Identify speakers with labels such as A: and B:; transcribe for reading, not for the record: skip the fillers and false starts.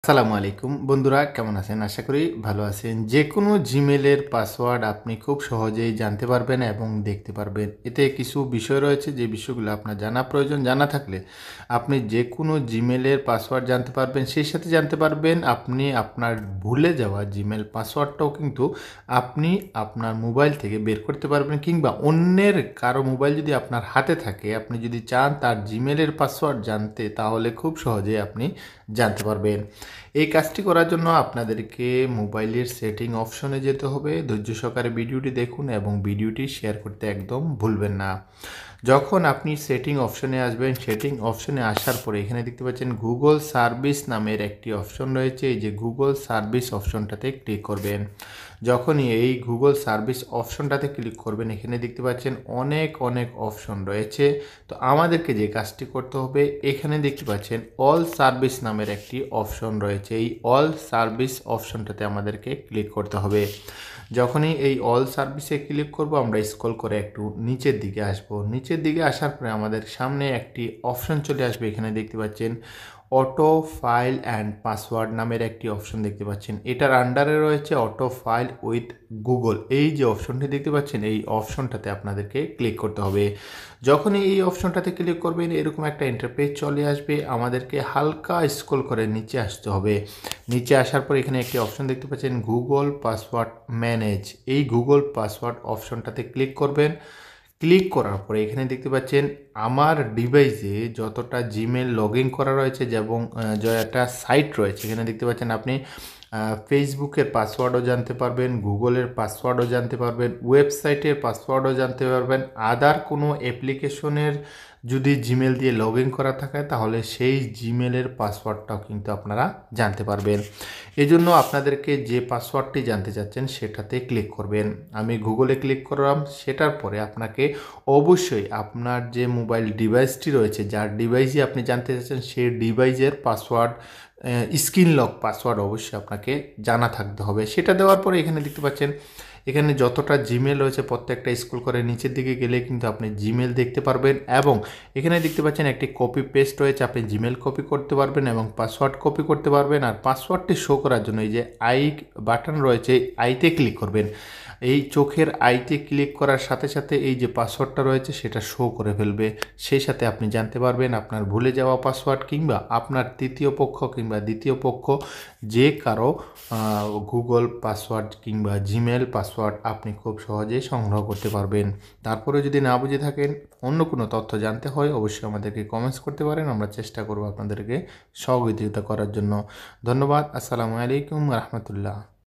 A: আসসালামু আলাইকুম বন্ধুরা, কেমন আছেন? আশা করি ভালো আছেন। যে কোনো জিমেলের পাসওয়ার্ড আপনি খুব সহজেই জানতে পারবেন এবং দেখতে পারবেন। এতে কিছু বিষয় রয়েছে যে বিষয়গুলো আপনার জানা প্রয়োজন। জানা থাকলে আপনি যে কোনো জিমেলের পাসওয়ার্ড জানতে পারবেন। সেই সাথে জানতে পারবেন আপনি আপনার ভুলে যাওয়া জিমেল পাসওয়ার্ডটাও কিন্তু আপনি আপনার মোবাইল থেকে বের করতে পারবেন, কিংবা অন্যের কারো মোবাইল যদি আপনার হাতে থাকে, আপনি যদি চান তার জিমেলের পাসওয়ার্ড জানতে, তাহলে খুব সহজেই আপনি জানতে পারবেন। এই কাজটি করার জন্য আপনাদেরকে মোবাইলের সেটিং অপশনে যেতে হবে। ধৈর্য সহকারে ভিডিওটি দেখুন এবং ভিডিওটি শেয়ার করতে একদম ভুলবেন না। যখন আপনি সেটিং অপশনে আসবেন, সেটিং অপশনে আসার পরে এখানে দেখতে পাচ্ছেন গুগল সার্ভিস নামের একটি অপশন রয়েছে। এই যে গুগল সার্ভিস অপশনটাতে ক্লিক করবেন। যখনই এই গুগল সার্ভিস অপশনটাতে ক্লিক করবেন, এখানে দেখতে পাচ্ছেন অনেক অপশন রয়েছে। তো আমাদেরকে যে কাজটি করতে হবে, এখানে দেখতে পাচ্ছেন অল সার্ভিস নামের একটি অপশন রয়েছে। এই অল সার্ভিস অপশনটাতে আমাদেরকে ক্লিক করতে হবে। যখনই এই অল সার্ভিসে ক্লিক করব, আমরা স্ক্রল করে একটু নিচের দিকে আসব। নিচের দিকে আসার পরে আমাদের সামনে একটি অপশন চলে আসবে। এখানে দেখতে পাচ্ছেন অটো ফাইল অ্যান্ড পাসওয়ার্ড নামের একটি অপশন দেখতে পাচ্ছেন। এটার আন্ডারে রয়েছে অটো ফাইল উইথ গুগল। এই যে অপশনটি দেখতে পাচ্ছেন, এই অপশনটাতে আপনাদেরকে ক্লিক করতে হবে। যখনই এই অপশনটাতে ক্লিক করবেন, এরকম একটা ইন্টারপেজ চলে আসবে। আমাদেরকে হালকা স্ক্রল করে নিচে আসতে হবে। নিচে আসার পর এখানে একটি অপশন দেখতে পাচ্ছেন গুগল পাসওয়ার্ড ম্যানেজ। এই গুগল পাসওয়ার্ড অপশনটাতে ক্লিক করবেন। ক্লিক করার পরে এখানে দেখতে পাচ্ছেন আমার ডিভাইসে যতটা জিমেল লগ ইন করা রয়েছে এবং যে একটা সাইট রয়েছে, এখানে দেখতে পাচ্ছেন আপনি ফেসবুকের পাসওয়ার্ডও জানতে পারবেন, গুগলের পাসওয়ার্ডও জানতে পারবেন, ওয়েবসাইটের পাসওয়ার্ডও জানতে পারবেন। আদার কোনো অ্যাপ্লিকেশনের যদি জিমেল দিয়ে লগ ইন করা থাকে, তাহলে সেই জিমেলের পাসওয়ার্ডটাও কিন্তু আপনারা জানতে পারবেন। এজন্য আপনাদেরকে যে পাসওয়ার্ডটি জানতে চাচ্ছেন সেটাতে ক্লিক করবেন। আমি গুগলে ক্লিক করলাম। সেটার পরে আপনাকে অবশ্যই আপনার যে মোবাইল ডিভাইসটি রয়েছে, যার ডিভাইসে আপনি জানতে চাচ্ছেন, সেই ডিভাইসের পাসওয়ার্ড, স্ক্রিন লক পাসওয়ার্ড অবশ্যই আপনাকে জানা থাকতে হবে। সেটা দেওয়ার পরে এখানে দেখতে পাচ্ছেন এখানে যতটা জিমেল রয়েছে প্রত্যেকটা স্ক্রল করে নিচের দিকে গেলে কিন্তু আপনি জিমেল দেখতে পারবেন। এবং এখানে দেখতে পাচ্ছেন একটি কপি পেস্ট রয়েছে, আপনি জিমেল কপি করতে পারবেন এবং পাসওয়ার্ড কপি করতে পারবেন। আর পাসওয়ার্ডটি শো করার জন্য এই যে আই বাটন রয়েছে, আইতে ক্লিক করবেন। এই চোখের আইতে ক্লিক করার সাথে সাথে এই যে পাসওয়ার্ডটা রয়েছে সেটা শো করে ফেলবে। সেই সাথে আপনি জানতে পারবেন আপনার ভুলে যাওয়া পাসওয়ার্ড, কিংবা আপনার তৃতীয় পক্ষ কিংবা দ্বিতীয় পক্ষ যে কারো গুগল পাসওয়ার্ড কিংবা জিমেল পাসওয়ার্ড আপনি খুব সহজেই সংগ্রহ করতে পারবেন। তারপরে যদি না বুঝে থাকেন, অন্য কোনো তথ্য জানতে হয়, অবশ্যই আমাদেরকে কমেন্টস করতে পারেন। আমরা চেষ্টা করব আপনাদেরকে সহযোগিতা করার জন্য। ধন্যবাদ। আসসালামু আলাইকুম রহমতুল্লাহ।